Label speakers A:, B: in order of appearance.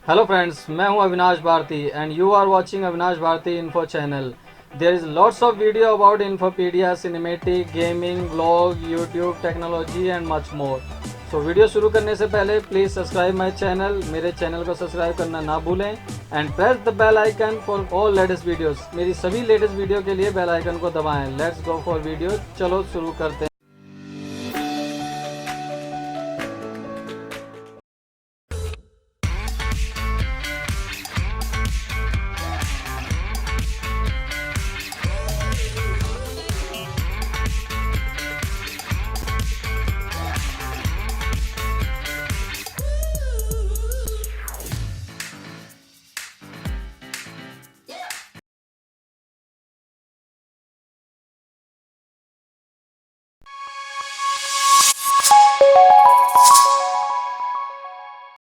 A: Hello friends, मैं हूं Avinash Bharti and you are watching Avinash Bharti info channel. There is lots of video about infopedia, cinematic, gaming, blog, YouTube, technology and much more. So video शुरू करने से पहले please subscribe my channel, मेरे channel को subscribe करना ना भूलें and press the bell icon for all latest videos. मेरी सभी लेटेस्ट वीडियो के लिए बेल आइकन को दबाएँ। लेट्स गो फॉर वीडियो, चलो शुरू करते हैं।